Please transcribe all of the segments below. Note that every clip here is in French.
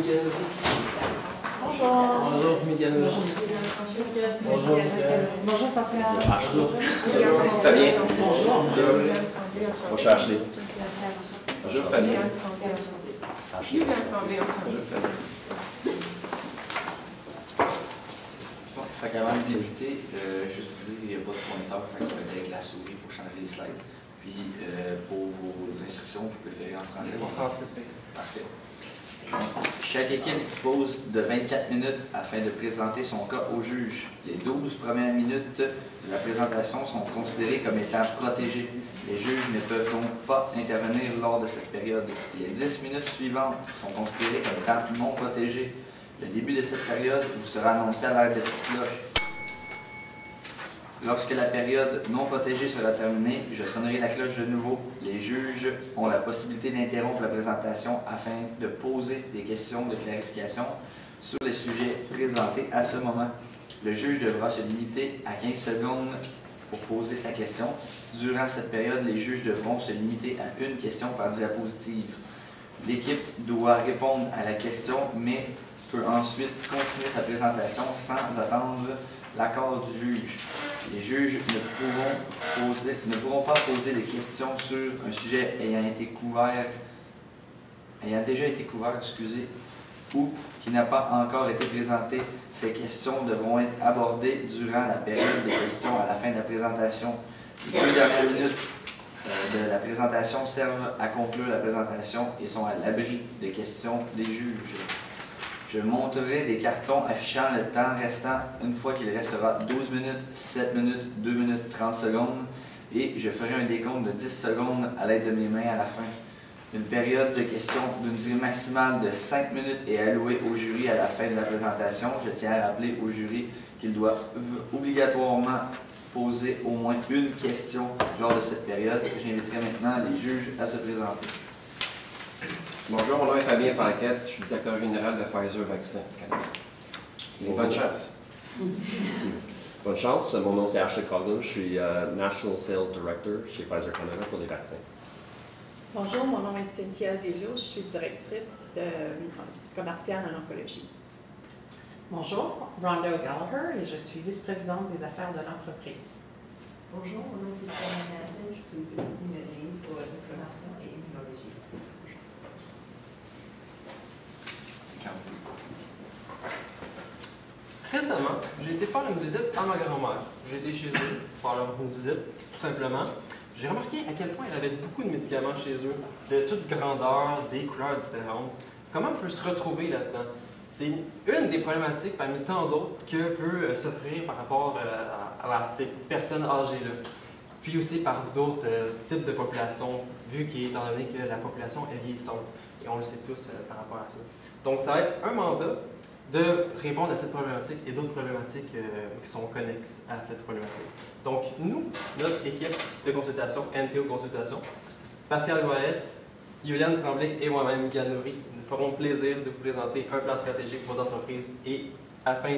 Bonjour. Bonjour, Miguel. Bonjour. Bonjour, Miguel. Bonjour, Pascal. Bonjour. Fabien. Bonjour. Moi, je suis Ashley. Bonjour, Fabien. Ashley. Bonjour, Fabien. Bon, fait qu'avant de débuter, juste vous dire qu'il n'y a pas de pointeur, fait que ça va être avec la souris pour changer les slides. Puis, pour vos instructions, vous préférez en français? En français, c'est Parfait. Chaque équipe dispose de 24 minutes afin de présenter son cas au juge. Les 12 premières minutes de la présentation sont considérées comme étant protégées. Les juges ne peuvent donc pas intervenir lors de cette période. Les 10 minutes suivantes sont considérées comme étant non protégées. Le début de cette période vous sera annoncé à l'aide de cette cloche. Lorsque la période non protégée sera terminée, je sonnerai la cloche de nouveau. Les juges ont la possibilité d'interrompre la présentation afin de poser des questions de clarification sur les sujets présentés à ce moment. Le juge devra se limiter à 15 secondes pour poser sa question. Durant cette période, les juges devront se limiter à une question par diapositive. L'équipe doit répondre à la question, mais peut ensuite continuer sa présentation sans attendre l'accord du juge. Les juges ne pourront pas poser des questions sur un sujet ayant déjà été couvert, ou qui n'a pas encore été présenté. Ces questions devront être abordées durant la période des questions à la fin de la présentation. Les 2 dernières minutes de la présentation servent à conclure la présentation et sont à l'abri des questions des juges. Je montrerai des cartons affichant le temps restant une fois qu'il restera 12 minutes, 7 minutes, 2 minutes, 30 secondes et je ferai un décompte de 10 secondes à l'aide de mes mains à la fin. Une période de questions d'une durée maximale de 5 minutes est allouée au jury à la fin de la présentation. Je tiens à rappeler au jury qu'il doit obligatoirement poser au moins une question lors de cette période. J'inviterai maintenant les juges à se présenter. Bonjour, mon nom est Fabien Paquette, je suis directeur général de Pfizer Vaccin Canada. Bonne chance. Bonne chance, mon nom c'est Ashley Coughlin, je suis National Sales Director chez Pfizer Canada pour les vaccins. Bonjour, mon nom est Cynthia Delio, je suis directrice commerciale en oncologie. Bonjour, Rhonda Gallagher et je suis vice-présidente des affaires de l'entreprise. Bonjour, mon nom c'est Sarah Manhattan, je suis business unit pour l'inflammation et immunologie. Récemment, j'ai été faire une visite à ma grand-mère. J'ai été chez eux faire une visite, tout simplement. J'ai remarqué à quel point elle avait beaucoup de médicaments chez eux, de toutes grandeurs, des couleurs différentes. Comment on peut se retrouver là-dedans? C'est une des problématiques parmi tant d'autres que peut s'offrir par rapport à ces personnes âgées-là. Puis aussi par d'autres types de populations, vu qu'étant donné que la population est vieillissante. Et on le sait tous par rapport à ça. Donc, ça va être un mandat de répondre à cette problématique et d'autres problématiques qui sont connexes à cette problématique. Donc, nous, notre équipe de consultation, NTO Consultation, Pascal Goëtte, Yuliane Tremblay et moi-même, Miguel Nourri, nous ferons plaisir de vous présenter un plan stratégique pour votre entreprise et afin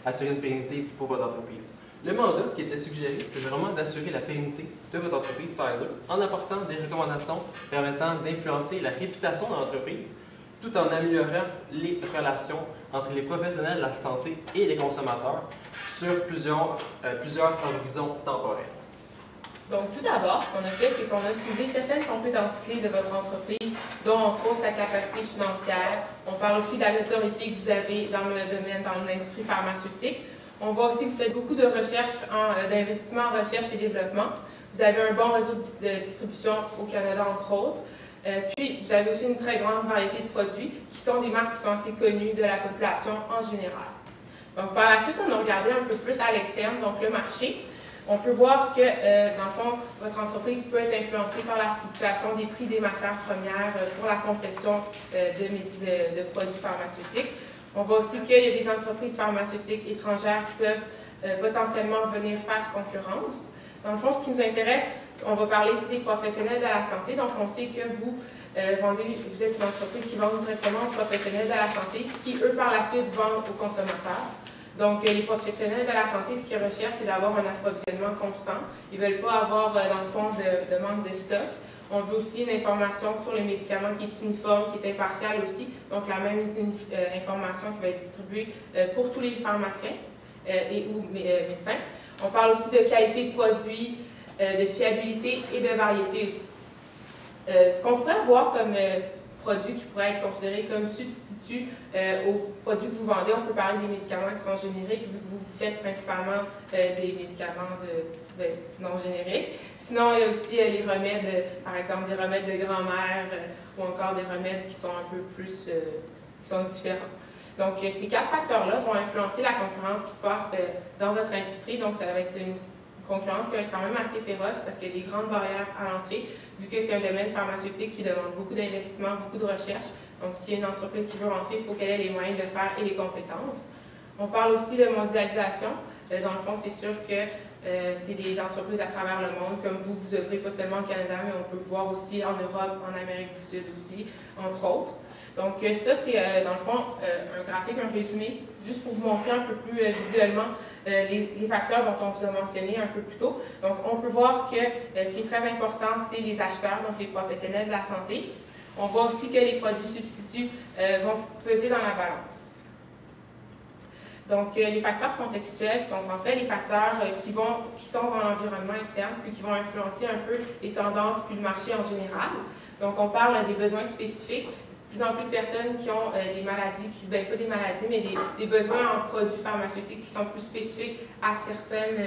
d'assurer une pérennité pour votre entreprise. Le mandat qui était suggéré, c'est vraiment d'assurer la pérennité de votre entreprise Pfizer en apportant des recommandations permettant d'influencer la réputation de l'entreprise tout en améliorant les relations entre les professionnels de la santé et les consommateurs sur plusieurs horizons temporels. Donc, tout d'abord, ce qu'on a fait, c'est qu'on a ciblé certaines compétences clés de votre entreprise, dont entre autres sa capacité financière. On parle aussi de la notoriété que vous avez dans le domaine, dans l'industrie pharmaceutique. On voit aussi que vous faites beaucoup de recherche, d'investissement en recherche et développement. Vous avez un bon réseau de distribution au Canada, entre autres. Puis, vous avez aussi une très grande variété de produits qui sont des marques qui sont assez connues de la population en général. Donc, par la suite, on a regardé un peu plus à l'externe, donc le marché. On peut voir que, dans le fond, votre entreprise peut être influencée par la fluctuation des prix des matières premières pour la conception de produits pharmaceutiques. On voit aussi qu'il y a des entreprises pharmaceutiques étrangères qui peuvent potentiellement venir faire concurrence. Dans le fond, ce qui nous intéresse, on va parler ici des professionnels de la santé. Donc, on sait que vous êtes une entreprise qui vend directement aux professionnels de la santé qui, eux, par la suite, vendent aux consommateurs. Donc, les professionnels de la santé, ce qu'ils recherchent, c'est d'avoir un approvisionnement constant. Ils ne veulent pas avoir, dans le fond, de manque de stock. On veut aussi une information sur les médicaments qui est uniforme, qui est impartiale aussi, donc la même information qui va être distribuée pour tous les pharmaciens et ou médecins. On parle aussi de qualité de produit, de fiabilité et de variété aussi. Ce qu'on pourrait voir comme produit qui pourrait être considéré comme substitut aux produits que vous vendez, on peut parler des médicaments qui sont génériques, vu que vous faites principalement des médicaments non génériques. Sinon, il y a aussi les remèdes, par exemple des remèdes de grand-mère ou encore des remèdes qui sont un peu plus qui sont différents. Donc, ces 4 facteurs-là vont influencer la concurrence qui se passe dans votre industrie. Donc, ça va être une concurrence qui va être quand même assez féroce parce qu'il y a des grandes barrières à l'entrée, vu que c'est un domaine pharmaceutique qui demande beaucoup d'investissement, beaucoup de recherche. Donc, s'il y a une entreprise qui veut rentrer, il faut qu'elle ait les moyens de le faire et les compétences. On parle aussi de mondialisation. Dans le fond, c'est sûr que c'est des entreprises à travers le monde, comme vous œuvrez pas seulement au Canada, mais on peut voir aussi en Europe, en Amérique du Sud aussi, entre autres. Donc ça, c'est dans le fond un graphique, un résumé, juste pour vous montrer un peu plus visuellement les facteurs dont on vous a mentionné un peu plus tôt. Donc on peut voir que ce qui est très important, c'est les acheteurs, donc les professionnels de la santé. On voit aussi que les produits substituts vont peser dans la balance. Donc, les facteurs contextuels sont en fait les facteurs qui sont dans l'environnement externe, puis qui vont influencer un peu les tendances, puis le marché en général. Donc, on parle des besoins spécifiques. De plus en plus de personnes qui ont des maladies, pas des maladies, mais des besoins en produits pharmaceutiques qui sont plus spécifiques à certaines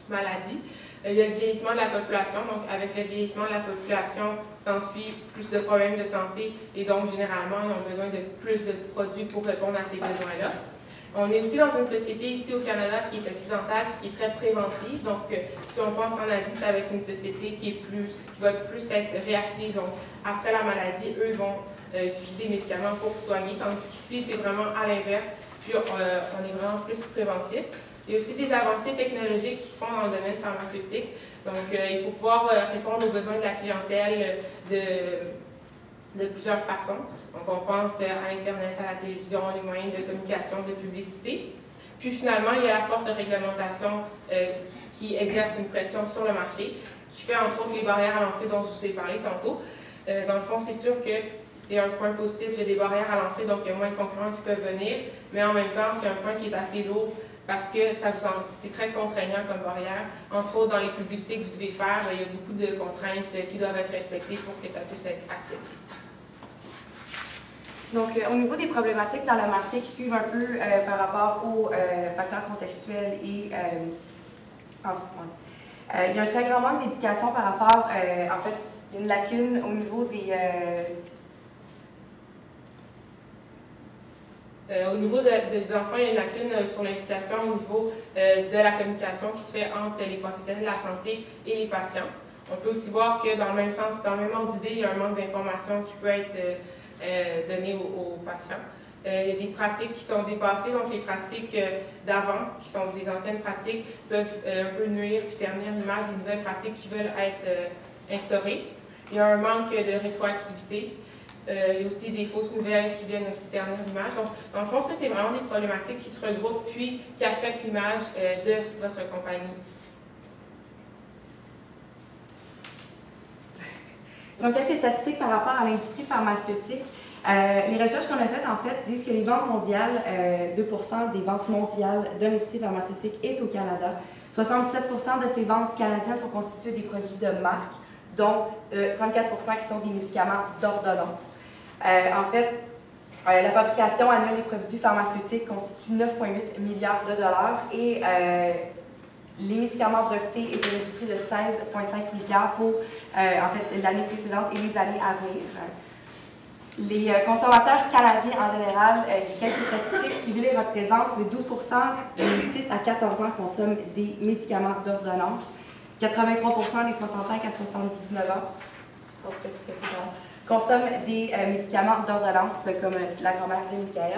maladies. Il y a le vieillissement de la population, donc avec le vieillissement de la population, s'ensuit plus de problèmes de santé et donc généralement, ils ont besoin de plus de produits pour répondre à ces besoins-là. On est aussi dans une société ici au Canada qui est occidentale, qui est très préventive. Donc, si on pense en Asie, ça va être une société qui va plus être réactive. Donc, après la maladie, eux vont utiliser des médicaments pour soigner, tandis qu'ici, c'est vraiment à l'inverse. Puis, on est vraiment plus préventif. Il y a aussi des avancées technologiques qui se font dans le domaine pharmaceutique. Donc, il faut pouvoir répondre aux besoins de la clientèle de plusieurs façons. Donc, on pense à Internet, à la télévision, les moyens de communication, de publicité. Puis, finalement, il y a la forte réglementation qui exerce une pression sur le marché, qui fait entre autres les barrières à l'entrée dont je vous ai parlé tantôt. Dans le fond, c'est sûr que c'est un point positif, il y a des barrières à l'entrée, donc il y a moins de concurrents qui peuvent venir, mais en même temps, c'est un point qui est assez lourd parce que c'est très contraignant comme barrière. Entre autres, dans les publicités que vous devez faire, il y a beaucoup de contraintes qui doivent être respectées pour que ça puisse être accepté. Donc, au niveau des problématiques dans le marché qui suivent un peu par rapport aux facteurs contextuels et il y a un très grand manque d'éducation par rapport, en fait, il y a une lacune au niveau des... Au niveau d'enfants, il y a une lacune sur l'éducation au niveau de la communication qui se fait entre les professionnels de la santé et les patients. On peut aussi voir que dans le même sens, dans le même ordre d'idée, il y a un manque d'information qui peut être donné aux patients. Il y a des pratiques qui sont dépassées, donc les pratiques d'avant, qui sont des anciennes pratiques, peuvent un peu nuire puis ternir l'image des nouvelles pratiques qui veulent être instaurées. Il y a un manque de rétroactivité. Il y a aussi des fausses nouvelles qui viennent aussi ternir l'image. Donc, dans le fond, ça, c'est vraiment des problématiques qui se regroupent puis qui affectent l'image de votre compagnie. Donc, quelques statistiques par rapport à l'industrie pharmaceutique. Les recherches qu'on a faites, en fait, disent que les ventes mondiales, 2% des ventes mondiales de l'industrie pharmaceutique est au Canada. 67% de ces ventes canadiennes sont constituées des produits de marque, dont 34% qui sont des médicaments d'ordonnance. En fait, la fabrication annuelle des produits pharmaceutiques constitue 9,8 milliards de dollars et les médicaments brevetés est une industrie de 16,5 milliards pour en fait, l'année précédente et les années à venir. Les consommateurs canadiens en général, quelques statistiques qui les représentent, le 12% des 6 à 14 ans consomment des médicaments d'ordonnance, 83% des 65 à 79 ans consomment des médicaments d'ordonnance comme la grand-mère de Michael.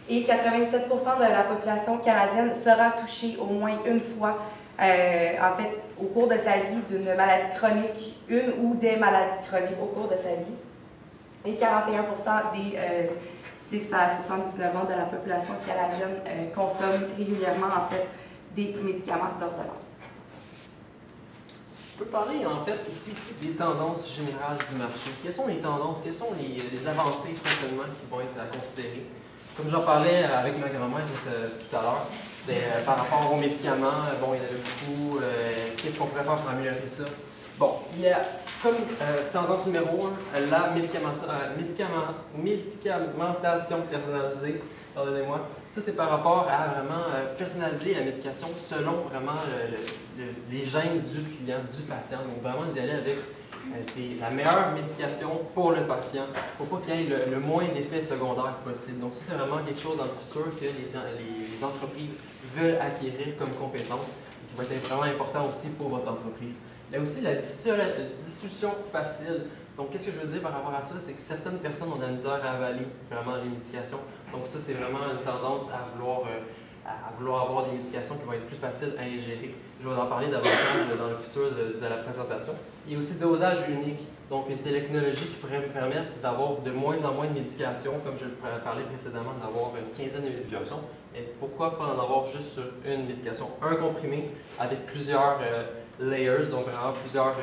Et 87% de la population canadienne sera touchée au moins une fois, en fait, au cours de sa vie d'une maladie chronique, une ou des maladies chroniques au cours de sa vie. Et 41% des 6 à 79 ans de la population canadienne consomment régulièrement, en fait, des médicaments d'ordonnance. peut parler en fait ici aussi des tendances générales du marché. Quelles sont les tendances, quelles sont les avancées prochainement qui vont être à considérer? Comme j'en parlais avec ma grand-mère tout à l'heure, c'était par rapport aux médicaments, bon, il y en avait beaucoup, qu'est-ce qu'on pourrait faire pour améliorer ça? Bon, il y a comme tendance numéro 1, la médicamentation personnalisée, pardonnez-moi. Ça, c'est par rapport à vraiment personnaliser la médication selon vraiment les gènes du client, du patient. Donc, vraiment d'y aller avec la meilleure médication pour le patient, pour pas qu'il y ait le moins d'effets secondaires possible. Donc, ça, c'est vraiment quelque chose dans le futur que les entreprises veulent acquérir comme compétence et qui va être vraiment important aussi pour votre entreprise. Il y a aussi la dissolution facile. Donc, qu'est-ce que je veux dire par rapport à ça? C'est que certaines personnes ont de la misère à avaler vraiment les médications. Donc, ça, c'est vraiment une tendance à vouloir avoir des médications qui vont être plus faciles à ingérer. Je vais en parler davantage dans le futur de la présentation. Il y a aussi dosage unique. Donc, une technologie qui pourrait vous permettre d'avoir de moins en moins de médications, comme je le parlais précédemment, d'avoir une quinzaine de médications. Et pourquoi pas en avoir juste sur une médication? Un comprimé avec plusieurs layers, donc vraiment plusieurs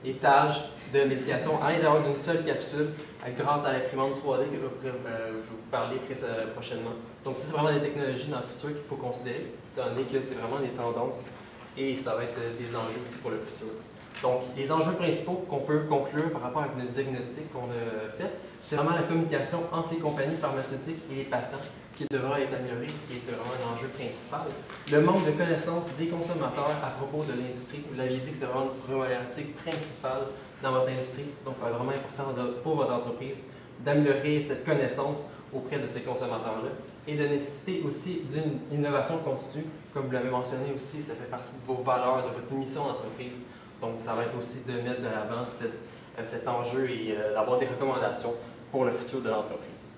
étages de médication à l'intérieur d'une seule capsule grâce à l'imprimante 3D que je vais vous parler prochainement. Donc ça, c'est vraiment des technologies dans le futur qu'il faut considérer, étant donné que c'est vraiment des tendances et ça va être des enjeux aussi pour le futur. Donc, les enjeux principaux qu'on peut conclure par rapport avec notre diagnostic qu'on a fait, c'est vraiment la communication entre les compagnies pharmaceutiques et les patients qui devra être améliorée, et c'est vraiment un enjeu principal. Le manque de connaissances des consommateurs à propos de l'industrie. Vous l'aviez dit que c'est vraiment une problématique principale dans votre industrie, donc ça va être vraiment important pour votre entreprise d'améliorer cette connaissance auprès de ces consommateurs-là et de nécessiter aussi d'une innovation continue. Comme vous l'avez mentionné aussi, ça fait partie de vos valeurs, de votre mission d'entreprise. Donc, ça va être aussi de mettre de l'avant cet enjeu et d'avoir des recommandations pour le futur de l'entreprise.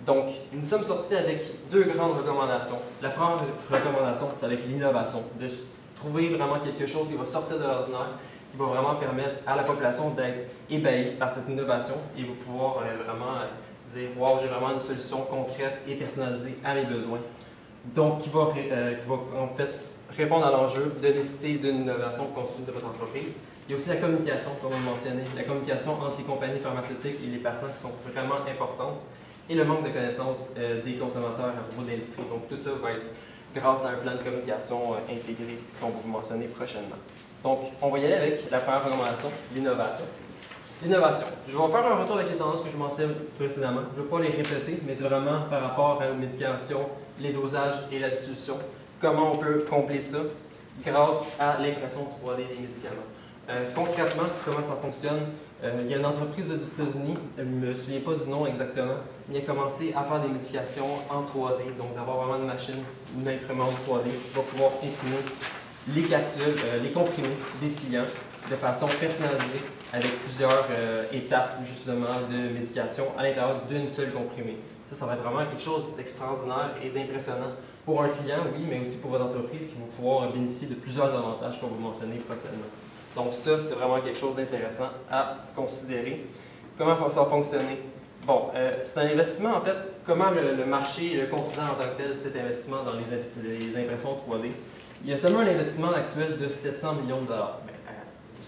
Donc, nous sommes sortis avec deux grandes recommandations. La première recommandation, c'est avec l'innovation, de trouver vraiment quelque chose qui va sortir de l'ordinaire, qui va vraiment permettre à la population d'être ébahie par cette innovation et va pouvoir vraiment dire « Wow, j'ai vraiment une solution concrète et personnalisée à mes besoins ». Donc, qui va en fait répondre à l'enjeu de nécessité d'une innovation continue de votre entreprise. Il y a aussi la communication, comme on l'a mentionné, la communication entre les compagnies pharmaceutiques et les patients qui sont vraiment importantes, et le manque de connaissances des consommateurs à propos de l'industrie. Donc, tout ça va être grâce à un plan de communication intégré qu'on va vous mentionner prochainement. Donc, on va y aller avec la première recommandation, l'innovation. L'innovation. Je vais faire un retour avec les tendances que je mentionnais précédemment. Je ne vais pas les répéter, mais c'est vraiment par rapport aux médications, les dosages et la dissolution. Comment on peut combler ça grâce à l'impression 3D des médicaments. Concrètement, comment ça fonctionne? Il y a une entreprise aux États-Unis, je ne me souviens pas du nom exactement, il a commencé à faire des médications en 3D, donc d'avoir vraiment une machine, une imprimante 3D qui va pouvoir imprimer les capsules, les comprimés des clients de façon personnalisée avec plusieurs étapes justement de médication à l'intérieur d'une seule comprimée. Ça va être vraiment quelque chose d'extraordinaire et d'impressionnant pour un client, oui, mais aussi pour votre entreprise qui va pouvoir bénéficier de plusieurs avantages qu'on va mentionner prochainement. Donc ça, c'est vraiment quelque chose d'intéressant à considérer. Comment ça va fonctionner? Bon, c'est un investissement, en fait, comment le marché le considère en tant que tel, cet investissement dans les impressions 3D? Il y a seulement un investissement actuel de 700 millions de dollars.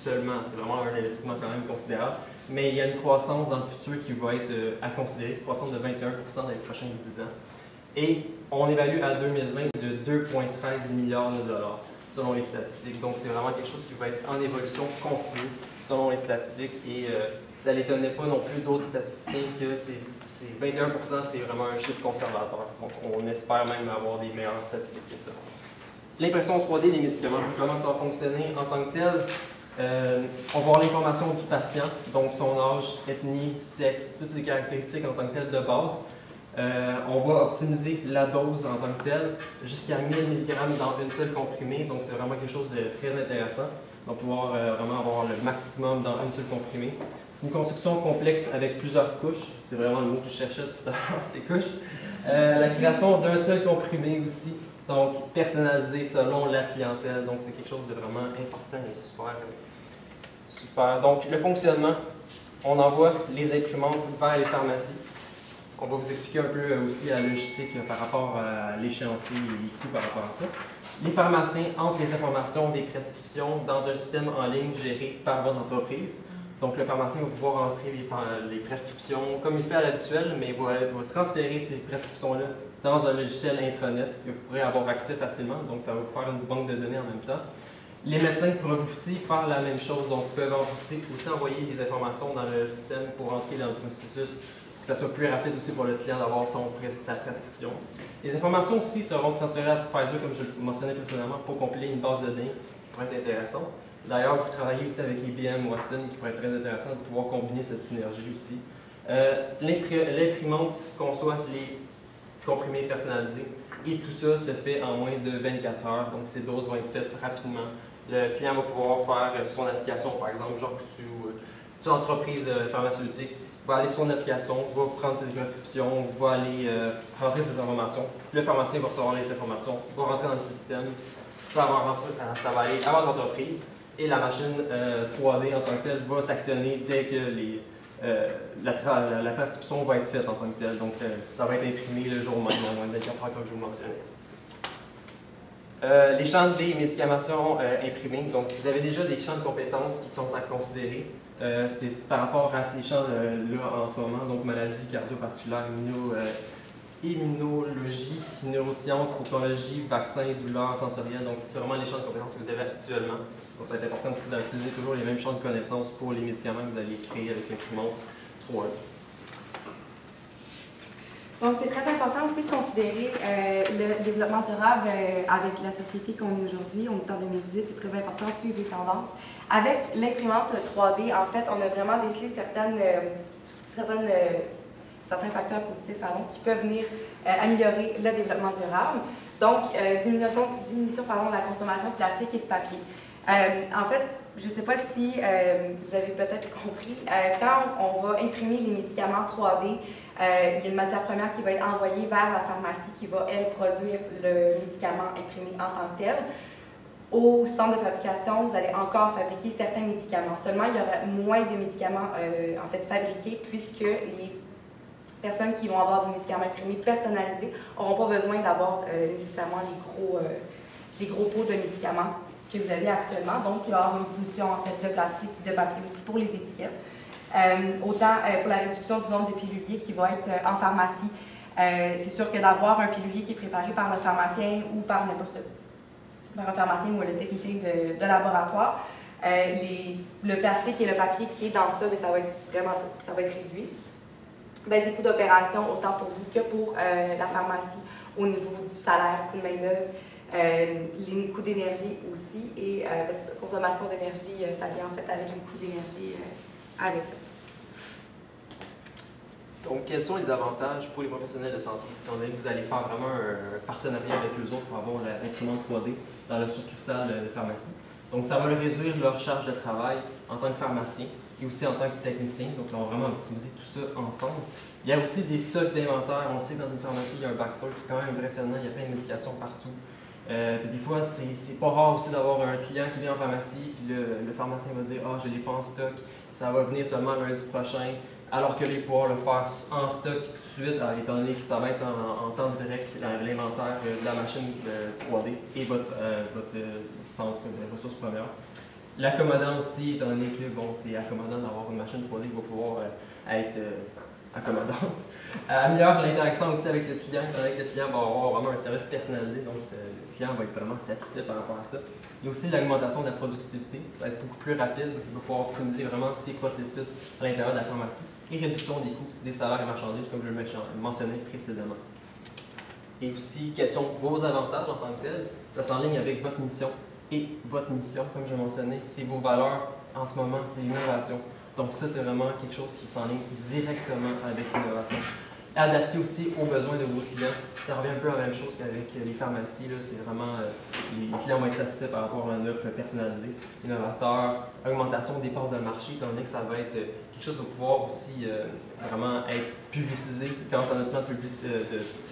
Seulement, c'est vraiment un investissement quand même considérable, mais il y a une croissance dans le futur qui va être à considérer, une croissance de 21% dans les prochains 10 ans. Et on évalue à 2020 de 2,13 milliards de dollars selon les statistiques. Donc, c'est vraiment quelque chose qui va être en évolution continue selon les statistiques et ça n'étonnait pas non plus d'autres statistiques que c'est 21%, c'est vraiment un chiffre conservateur. Donc, on espère même avoir des meilleures statistiques que ça. L'impression 3D des médicaments, comment ça va fonctionner en tant que tel? On va avoir l'information du patient, donc son âge, ethnie, sexe, toutes ces caractéristiques en tant que telles de base. On va optimiser la dose en tant que telle jusqu'à 1000 mg dans une seule comprimée, donc c'est vraiment quelque chose de très intéressant. On va pouvoir vraiment avoir le maximum dans une seule comprimée. C'est une construction complexe avec plusieurs couches, c'est vraiment le mot que je cherchais tout à l'heure, ces couches. La création d'un seul comprimé aussi, donc personnalisé selon la clientèle, donc c'est quelque chose de vraiment important et super. Donc le fonctionnement, on envoie les imprimantes vers les pharmacies. On va vous expliquer un peu aussi la logistique par rapport à l'échéancier et les coûts par rapport à ça. Les pharmaciens entrent les informations des prescriptions dans un système en ligne géré par votre entreprise. Donc, le pharmacien va pouvoir entrer les prescriptions comme il fait à l'habituel, mais il va transférer ces prescriptions-là dans un logiciel intranet que vous pourrez avoir accès facilement. Donc, ça va vous faire une banque de données en même temps. Les médecins pourront aussi faire la même chose. Donc, ils peuvent aussi envoyer des informations dans le système pour entrer dans le processus, pour que ça soit plus rapide aussi pour le client d'avoir sa prescription. Les informations aussi seront transférées à Pfizer, comme je le mentionnais précédemment, pour compiler une base de données qui pourrait être intéressante. D'ailleurs, vous travaillez aussi avec IBM Watson, qui pourrait être très intéressant de pouvoir combiner cette synergie aussi. L'imprimante conçoit les comprimés personnalisés et tout ça se fait en moins de 24 heures. Donc, ces doses vont être faites rapidement. Le client va pouvoir faire son application, par exemple, genre tu entreprise pharmaceutique, va aller sur son application, va prendre ses prescriptions, va aller rentrer ses informations. Le pharmacien va recevoir les informations, va rentrer dans le système, ça va aller avant l'entreprise et la machine 3D en tant que telle va s'actionner dès que la prescription va être faite en tant que telle. Donc, ça va être imprimé le jour même, en moins de 24 heures, comme je vous le mentionnais. Les champs des médicaments imprimés. Donc, vous avez déjà des champs de compétences qui sont à considérer. C'était par rapport à ces champs-là en ce moment, donc maladies cardiovasculaires, immunologie, neurosciences, oncologie, vaccins, douleurs sensorielles. Donc, c'est vraiment les champs de compétences que vous avez actuellement. Donc, ça va être important aussi d'utiliser toujours les mêmes champs de connaissances pour les médicaments que vous allez créer avec l'imprimante 3D. Donc, c'est très important aussi de considérer le développement durable avec la société qu'on est aujourd'hui. On est en 2018, c'est très important de suivre les tendances. Avec l'imprimante 3D, en fait, on a vraiment décelé certains facteurs positifs qui peuvent venir améliorer le développement durable. Donc, diminution de la consommation de plastique et de papier. En fait, je ne sais pas si vous avez peut-être compris, quand on va imprimer les médicaments 3D, il y a une matière première qui va être envoyée vers la pharmacie qui va, elle, produire le médicament imprimé en tant que tel. Au centre de fabrication, vous allez encore fabriquer certains médicaments. Seulement, il y aura moins de médicaments en fait, fabriqués puisque les personnes qui vont avoir des médicaments imprimés personnalisés n'auront pas besoin d'avoir nécessairement les gros pots de médicaments que vous avez actuellement. Donc, il va y avoir une diminution en fait, de plastique et de papier aussi pour les étiquettes. Autant pour la réduction du nombre de piluliers qui va être en pharmacie. C'est sûr que d'avoir un pilulier qui est préparé par le pharmacien ou par un pharmacien ou le technicien de laboratoire, le plastique et le papier qui est dans ça, ça va être réduit. Des coûts d'opération, autant pour vous que pour la pharmacie, au niveau du salaire, coût de main-d'œuvre, les coûts d'énergie aussi, et consommation d'énergie, ça vient en fait avec les coûts d'énergie avec ça. Donc, quels sont les avantages pour les professionnels de santé? Étant donné que vous allez faire vraiment un partenariat avec eux autres pour avoir l'imprimante 3D dans leur succursale de pharmacie. Donc, ça va leur réduire leur charge de travail en tant que pharmacien et aussi en tant que technicien. Donc, ça va vraiment optimiser tout ça ensemble. Il y a aussi des stocks d'inventaire. On sait que dans une pharmacie, il y a un backstore qui est quand même impressionnant. Il y a plein de médications partout. Puis des fois, c'est pas rare aussi d'avoir un client qui vient en pharmacie, puis le pharmacien va dire « Ah, je l'ai pas en stock, ça va venir seulement lundi prochain », alors que les pouvoir le faire en stock tout de suite, étant donné que ça va être en temps direct l'inventaire de la machine 3D et votre centre de ressources premières. L'accommodant aussi, étant donné que c'est accommodant d'avoir une machine 3D qui va pouvoir être accommodante. Améliore l'interaction aussi avec le client, étant donné que le client va avoir vraiment un service personnalisé, donc le client va être vraiment satisfait par rapport à ça. Il y a aussi l'augmentation de la productivité, ça va être beaucoup plus rapide, il va pouvoir optimiser vraiment ses processus à l'intérieur de la pharmacie et réduction des coûts des salaires et marchandises, comme je le mentionnais précédemment. Et aussi, quels sont vos avantages en tant que tels? Ça s'enligne avec votre mission. Et votre mission, comme je mentionnais, c'est vos valeurs en ce moment, c'est l'innovation. Donc ça, c'est vraiment quelque chose qui s'enligne directement avec l'innovation. Adapté aussi aux besoins de vos clients. Ça revient un peu à la même chose qu'avec les pharmacies. C'est vraiment, les clients vont être satisfaits par rapport à une offre personnalisée, innovateur, augmentation des parts de marché, étant donné que ça va être quelque chose qui va pouvoir aussi vraiment être publicisé grâce à notre plan de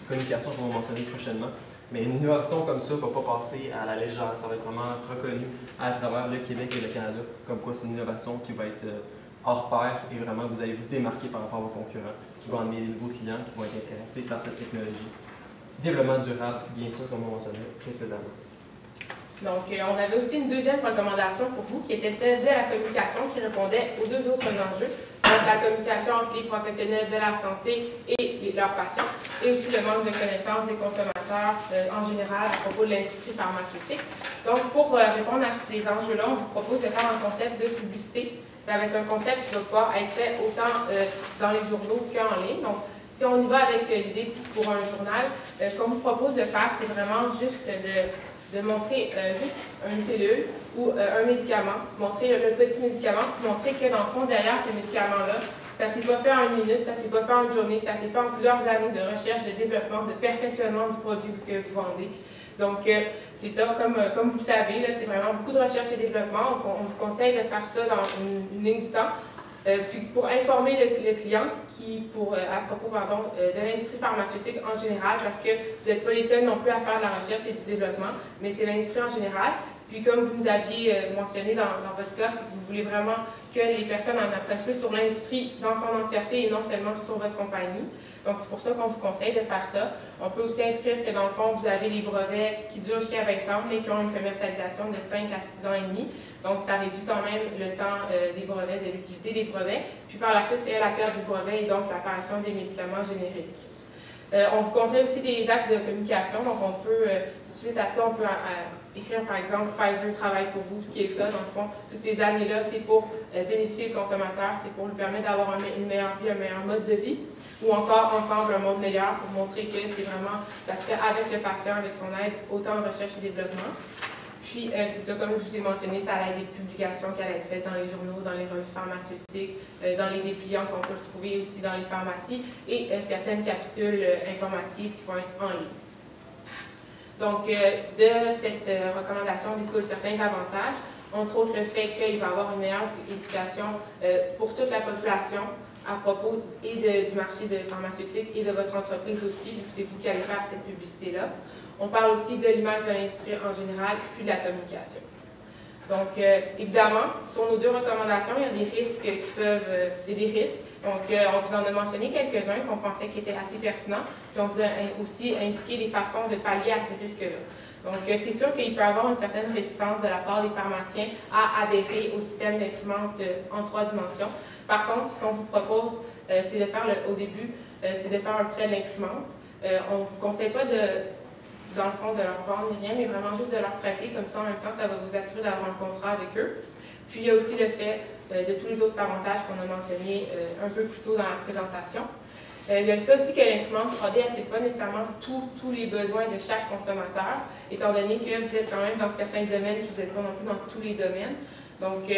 communication qu'on va mentionner prochainement. Mais une innovation comme ça ne va pas passer à la légère. Ça va être vraiment reconnu à travers le Québec et le Canada, comme quoi c'est une innovation qui va être hors pair et vraiment vous allez vous démarquer par rapport à vos concurrents, qui vont amener des nouveaux clients qui vont être intéressés par cette technologie. Développement durable, bien sûr, comme on mentionnait précédemment. Donc, on avait aussi une deuxième recommandation pour vous qui était celle de la communication qui répondait aux deux autres enjeux. Donc, la communication entre les professionnels de la santé et leurs patients, et aussi le manque de connaissances des consommateurs en général à propos de l'industrie pharmaceutique. Donc, pour répondre à ces enjeux-là, on vous propose de faire un concept de publicité. Ça va être un concept qui va pouvoir être fait autant dans les journaux qu'en ligne. Donc, si on y va avec l'idée pour un journal, ce qu'on vous propose de faire, c'est vraiment juste de montrer juste une pilule ou un médicament, montrer le petit médicament, montrer que dans le fond, derrière ce médicament-là, ça ne s'est pas fait en une minute, ça ne s'est pas fait en une journée, ça s'est fait en plusieurs années de recherche, de développement, de perfectionnement du produit que vous vendez. Donc, c'est ça, comme vous le savez, c'est vraiment beaucoup de recherche et développement. On vous conseille de faire ça dans une ligne du temps. Puis pour informer le client à propos de l'industrie pharmaceutique en général, parce que vous n'êtes pas les seuls non plus à faire de la recherche et du développement, mais c'est l'industrie en général. Puis comme vous nous aviez mentionné dans votre cas, c'est que vous voulez vraiment que les personnes en apprennent plus sur l'industrie dans son entièreté et non seulement sur votre compagnie. Donc c'est pour ça qu'on vous conseille de faire ça. On peut aussi inscrire que dans le fond, vous avez les brevets qui durent jusqu'à 20 ans, mais qui ont une commercialisation de 5 à 6 ans et demi. Donc, ça réduit quand même le temps des brevets, de l'utilité des brevets. Puis par la suite, la perte du brevet et donc l'apparition des médicaments génériques. On vous conseille aussi des axes de communication. Donc, on peut, suite à ça, on peut écrire par exemple Pfizer travaille pour vous, ce qui est le cas dans le fond. Toutes ces années-là, c'est pour bénéficier le consommateur, c'est pour lui permettre d'avoir une meilleure vie, un meilleur mode de vie. Ou encore ensemble un monde meilleur pour montrer que c'est vraiment, ça se fait avec le patient, avec son aide, autant en recherche et développement. Puis, c'est ça, comme je vous ai mentionné, ça a des publications qui allaient être faites dans les journaux, dans les revues pharmaceutiques, dans les dépliants qu'on peut retrouver aussi dans les pharmacies et certaines capsules informatives qui vont être en ligne. Donc, de cette recommandation découlent certains avantages, entre autres le fait qu'il va y avoir une meilleure éducation pour toute la population à propos et du marché de pharmaceutique et de votre entreprise aussi, vu que c'est vous qui allez faire cette publicité-là. On parle aussi de l'image de l'industrie en général, puis de la communication. Donc, évidemment, sur nos deux recommandations, il y a des risques qui peuvent... il y a des risques. Donc, on vous en a mentionné quelques-uns qu'on pensait qui étaient assez pertinents, puis on vous a aussi indiqué des façons de pallier à ces risques-là. Donc, c'est sûr qu'il peut y avoir une certaine réticence de la part des pharmaciens à adhérer au système d'imprimante en 3 dimensions. Par contre, ce qu'on vous propose, c'est de faire au début, c'est de faire un prêt de l'imprimante. On ne vous conseille pas dans le fond, de leur vendre ni rien, mais vraiment juste de leur prêter. Comme ça, en même temps, ça va vous assurer d'avoir un contrat avec eux. Puis, il y a aussi le fait de tous les autres avantages qu'on a mentionnés un peu plus tôt dans la présentation. Il y a le fait aussi que l'imprimante 3D, elle ne sait pas nécessairement tous les besoins de chaque consommateur, étant donné que vous êtes quand même dans certains domaines, puis vous n'êtes pas non plus dans tous les domaines. Donc,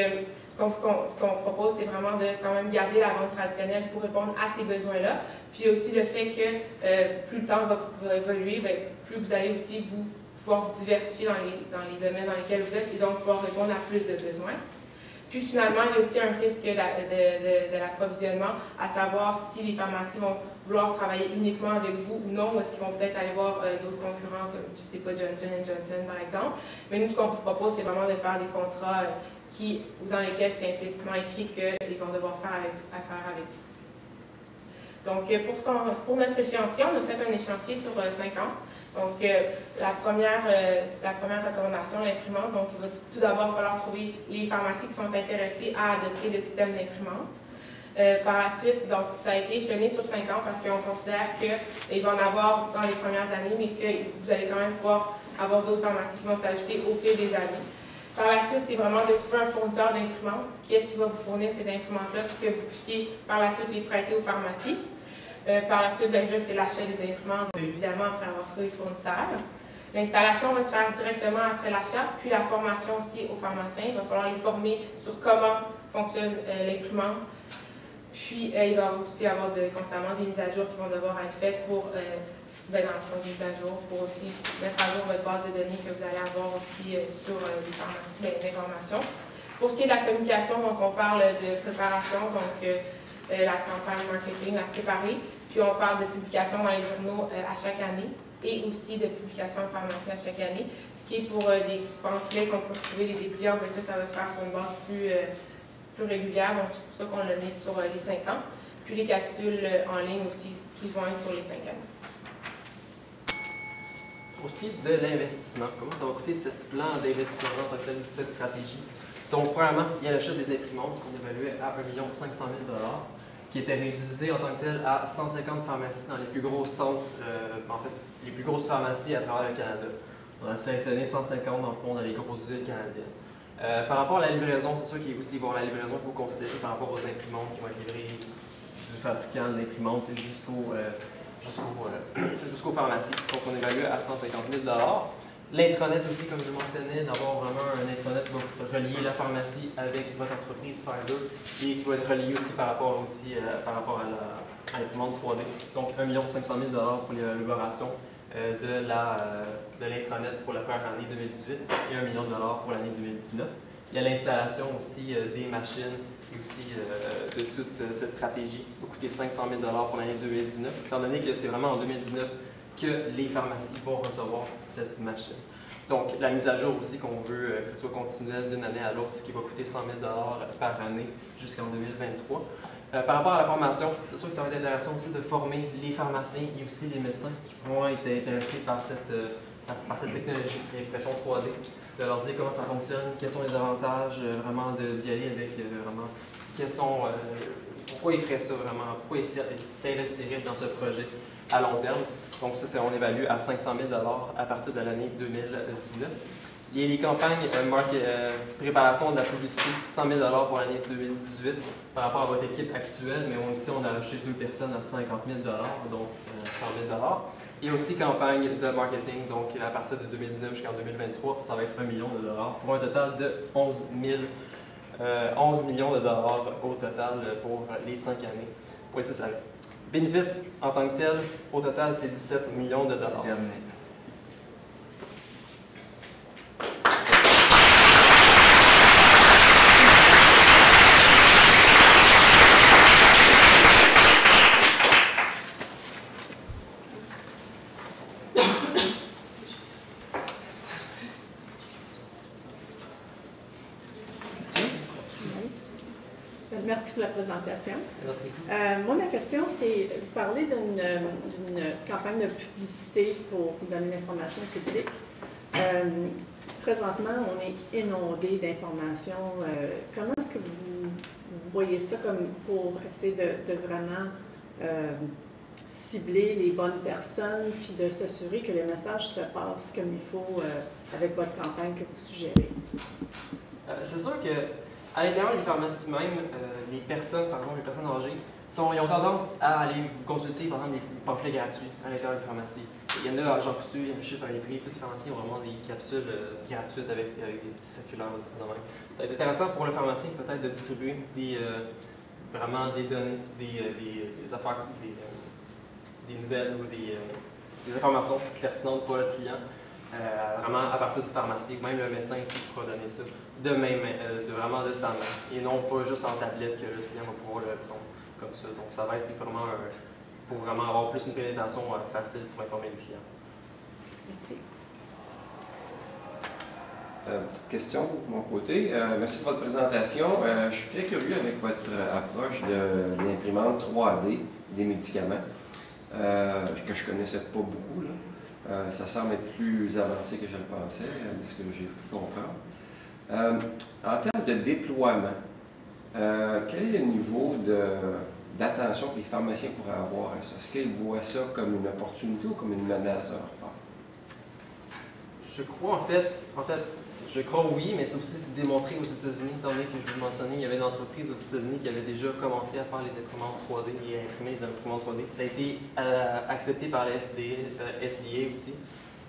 ce qu'on propose, c'est vraiment de quand même garder la vente traditionnelle pour répondre à ces besoins-là. Puis aussi le fait que plus le temps va évoluer, bien, plus vous allez aussi pouvoir vous diversifier dans les domaines dans lesquels vous êtes et donc pouvoir répondre à plus de besoins. Puis finalement, il y a aussi un risque de l'approvisionnement, à savoir si les pharmacies vont vouloir travailler uniquement avec vous ou non, ou est-ce qu'ils vont peut-être aller voir d'autres concurrents comme, je ne sais pas, Johnson & Johnson par exemple. Mais nous, ce qu'on vous propose, c'est vraiment de faire des contrats dans lesquels c'est implicitement écrit qu'ils vont devoir faire affaire avec vous. Donc, pour notre échéancier, on a fait un échéancier sur 5 ans. Donc, la première recommandation, l'imprimante, donc il va tout d'abord falloir trouver les pharmacies qui sont intéressées à adopter le système d'imprimante. Par la suite, donc, ça a été échelonné sur 5 ans parce qu'on considère qu'il va en avoir dans les premières années, mais que vous allez quand même pouvoir avoir d'autres pharmacies qui vont s'ajouter au fil des années. Par la suite, c'est vraiment de trouver un fournisseur d'imprimantes. Qui est-ce qui va vous fournir ces imprimantes-là pour que vous puissiez par la suite les prêter aux pharmacies. Par la suite, bien, c'est l'achat des imprimantes, évidemment, après avoir trouvé le fournisseur. L'installation va se faire directement après l'achat, puis la formation aussi aux pharmaciens. Il va falloir les former sur comment fonctionne l'imprimante. Puis, il va aussi y avoir constamment des mises à jour qui vont devoir être faites pour, dans le fond, des mises à jour, pour aussi mettre à jour votre base de données que vous allez avoir aussi sur l'information. Pour ce qui est de la communication, donc on parle de préparation, donc la campagne marketing à préparer, puis on parle de publication dans les journaux à chaque année et aussi de publication en pharmacie à chaque année, ce qui est pour des pamphlets qu'on peut trouver, les dépliants, mais ça va se faire sur une base plus régulière, donc c'est pour ça qu'on l'a mis sur les 5 ans, puis les capsules en ligne aussi qui vont être sur les 5 années. pour ce qui est de l'investissement, comment ça va coûter ce plan d'investissement en tant que tel, cette stratégie? Donc, premièrement, il y a l'achat des imprimantes qu'on évaluait à 1 500 000 $, qui était rédivisé en tant que tel à 150 pharmacies dans les plus gros centres, en fait, les plus grosses pharmacies à travers le Canada. On a sélectionné 150 dans le fond dans les grosses villes canadiennes. Par rapport à la livraison, c'est sûr qu'il y a aussi la livraison qu'il faut considérer par rapport aux imprimantes qui vont être livrées du fabricant de l'imprimante jusqu'aux pharmacies. Donc, on évalue à 150 000 $. L'intranet aussi, comme je mentionnais, d'avoir vraiment un intranet qui va relier la pharmacie avec votre entreprise Pfizer et qui va être relié aussi par rapport à l'imprimante 3D. Donc, 1 500 000 $ pour l'élaboration de l'intranet pour la première année 2018 et 1 million de $ pour l'année 2019. Il y a l'installation aussi des machines et aussi de toute cette stratégie qui va coûter 500 000 $ pour l'année 2019, étant donné que c'est vraiment en 2019 que les pharmacies vont recevoir cette machine. Donc, la mise à jour aussi qu'on veut que ce soit continuel d'une année à l'autre, qui va coûter 100 000 $ par année jusqu'en 2023. Par rapport à la formation, c'est sûr que ça va être intéressant aussi de former les pharmaciens et aussi les médecins qui vont être intéressés par cette technologie d'impression 3D, de leur dire comment ça fonctionne, quels sont les avantages vraiment d'y aller avec vraiment, pourquoi ils feraient ça vraiment, pourquoi ils s'investiraient dans ce projet à long terme. Donc ça, on évalue à 500 000 $ à partir de l'année 2019. Il y a les campagnes préparation de la publicité, 100 000 $ pour l'année 2018 par rapport à votre équipe actuelle, mais aussi on a ajouté 2 personnes à 50 000 $, donc 100 000 $. Et aussi campagne de marketing, donc à partir de 2019 jusqu'en 2023, ça va être 1 million de $, pour un total de 11 millions de $ au total pour les 5 années. Oui, c'est ça. Bénéfice en tant que tel, au total, c'est 17 millions de $. C'est terminé. Merci pour la présentation. Merci. Moi, ma question, c'est vous parlez d'une campagne de publicité pour donner l'information publique. Présentement, on est inondé d'informations. Comment est-ce que vous voyez ça comme pour essayer de vraiment cibler les bonnes personnes puis de s'assurer que le message se passe comme il faut avec votre campagne que vous suggérez? C'est sûr que à l'intérieur des pharmacies même, les personnes âgées, ils ont tendance à aller consulter, par exemple, des pamphlets gratuits à l'intérieur des pharmacies. Il y en a à Jean Coutu, il y en a chez Feuille Prix, toutes les pharmacies ont vraiment des capsules gratuites avec des petits circulaires. Ça va être intéressant pour le pharmacien peut-être de distribuer vraiment des données, des affaires, des nouvelles ou des informations pertinentes pour le client. Vraiment à partir du pharmacien, même le médecin aussi pourra donner ça vraiment de sa main et non pas juste en tablette que le client va pouvoir le prendre comme ça. Donc ça va être vraiment pour vraiment avoir plus une présentation facile pour informer le client. Merci. Petite question de mon côté. Merci de votre présentation. Je suis très curieux avec votre approche de l'imprimante 3D des médicaments, que je ne connaissais pas beaucoup, là. Ça semble être plus avancé que je le pensais, de ce que j'ai pu comprendre. En termes de déploiement, quel est le niveau d'attention que les pharmaciens pourraient avoir à ça? Est-ce qu'ils voient ça comme une opportunité ou comme une menace de leur part? Je crois en fait, je crois oui, mais c'est aussi démontré aux États-Unis, étant donné que je vous le mentionnais, il y avait une entreprise aux États-Unis qui avait déjà commencé à faire les imprimantes 3D et à imprimer les imprimantes 3D. Ça a été accepté par la FDA aussi.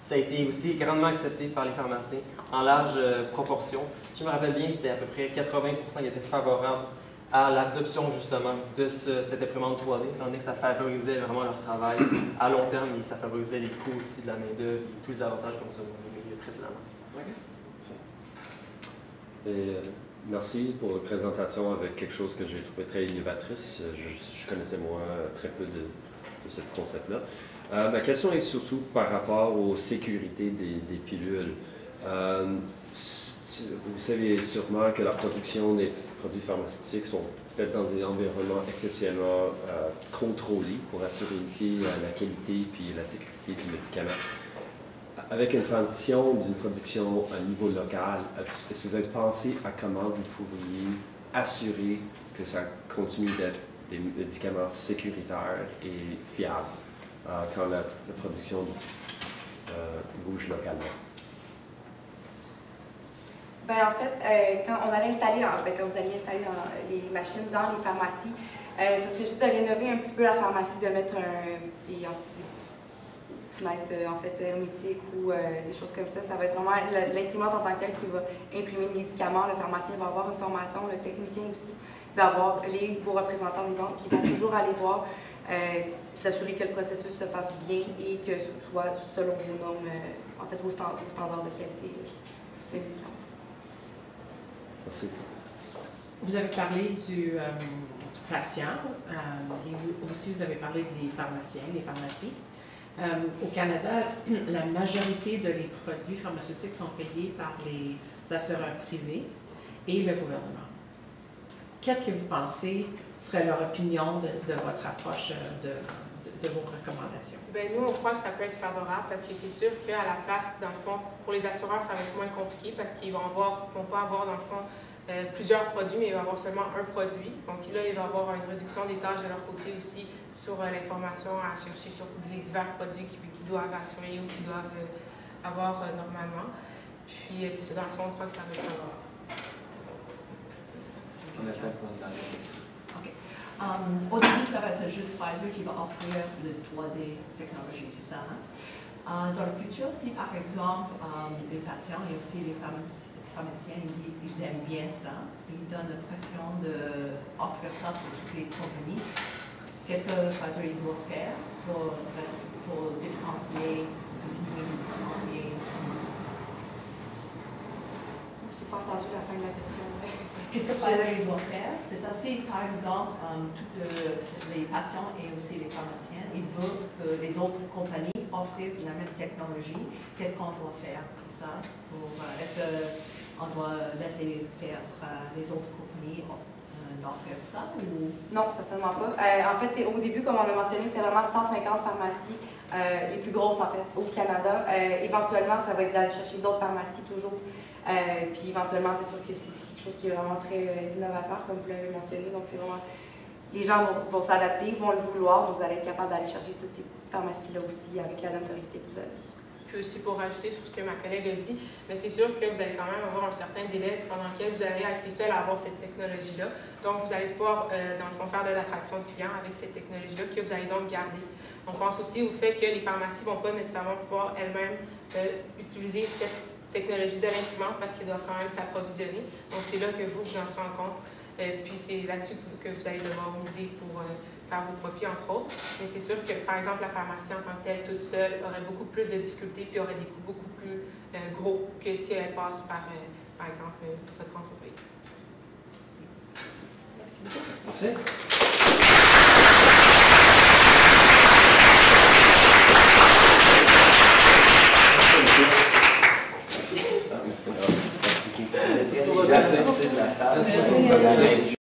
Ça a été aussi grandement accepté par les pharmaciens en large proportion. Si je me rappelle bien, c'était à peu près 80% qui étaient favorables à l'adoption justement de cette imprimante 3D, étant donné que ça favorisait vraiment leur travail à long terme et ça favorisait les coûts aussi de la main-d'œuvre et tous les avantages comme ça nommé précédemment. Et, merci pour la présentation avec quelque chose que j'ai trouvé très innovatrice. Je connaissais moi très peu de ce concept-là. Ma question est surtout par rapport aux sécurités des pilules. Vous savez sûrement que la production des produits pharmaceutiques sont faites dans des environnements exceptionnellement contrôlés pour assurer la qualité et la sécurité du médicament. avec une transition d'une production à niveau local, est-ce que vous avez pensé à comment vous pourriez assurer que ça continue d'être des médicaments sécuritaires et fiables quand la production bouge localement? Ben, en fait, quand on allait installer, quand vous alliez installer les machines dans les pharmacies, ça serait juste de rénover un petit peu la pharmacie, de mettre des fenêtres en fait, hermétiques ou des choses comme ça. Ça va être vraiment l'imprimante en tant que telle qui va imprimer le médicament. Le pharmacien va avoir une formation, le technicien aussi va avoir vos représentants des ventes qui vont toujours aller voir, s'assurer que le processus se fasse bien et que ce soit selon vos normes, en fait, vos standards de qualité de médicaments. Merci. Vous avez parlé du patient et aussi vous avez parlé des pharmaciens, des pharmacies. Au Canada, la majorité des produits pharmaceutiques sont payés par les assureurs privés et le gouvernement. Qu'est-ce que vous pensez serait leur opinion de votre approche de vos recommandations? Bien, nous, on croit que ça peut être favorable parce que c'est sûr qu'à la place, dans le fond, pour les assureurs, ça va être moins compliqué parce qu'ils vont pas avoir, dans le fond, plusieurs produits, mais ils vont avoir seulement un produit. Donc là, il va y avoir une réduction des tâches de leur côté aussi sur l'information à chercher sur les divers produits qu'ils doivent assurer ou qu'ils doivent avoir normalement. Puis, c'est ça, dans le fond, on croit que ça va être favorable. On a peut-être une dernière question. OK. Au début, ça va être juste Pfizer qui va offrir le 3D technologie, c'est ça? Hein? Dans le futur, si par exemple les patients et aussi les pharmaciens ils aiment bien ça, ils donnent l'impression d'offrir ça pour toutes les compagnies, qu'est-ce que Pfizer doit faire pour différencier, continuer de différencier? Je n'ai pas entendu la fin de la question. Qu'est-ce que Pfizer doit faire? C'est ça, si par exemple, tous les patients et aussi les pharmaciens, ils veulent que les autres compagnies offrent la même technologie, qu'est-ce qu'on doit faire pour ça? Est-ce qu'on doit laisser faire les autres compagnies offrir ça? Ou? Non, certainement pas. En fait, au début, comme on a mentionné, c'était vraiment 150 pharmacies, les plus grosses en fait, au Canada. Éventuellement, ça va être d'aller chercher d'autres pharmacies toujours. Puis éventuellement, c'est sûr que c'est quelque chose qui est vraiment très innovateur, comme vous l'avez mentionné. Donc, c'est vraiment. Les gens vont s'adapter, vont le vouloir, donc vous allez être capable d'aller chercher toutes ces pharmacies-là aussi avec la notoriété que vous avez. Puis aussi, pour rajouter sur ce que ma collègue a dit, mais c'est sûr que vous allez quand même avoir un certain délai pendant lequel vous allez être les seuls à avoir cette technologie-là. Donc, vous allez pouvoir, dans le fond, faire de l'attraction de clients avec cette technologie-là que vous allez donc garder. On pense aussi au fait que les pharmacies ne vont pas nécessairement pouvoir elles-mêmes utiliser cette technologie de l'imprimante parce qu'ils doivent quand même s'approvisionner. Donc, c'est là que vous entrez en compte. Puis, c'est là-dessus que vous allez devoir miser pour faire vos profits, entre autres. Mais c'est sûr que, par exemple, la pharmacie en tant que telle, toute seule, aurait beaucoup plus de difficultés puis aurait des coûts beaucoup plus gros que si elle passe par exemple, votre entreprise. Merci. Merci.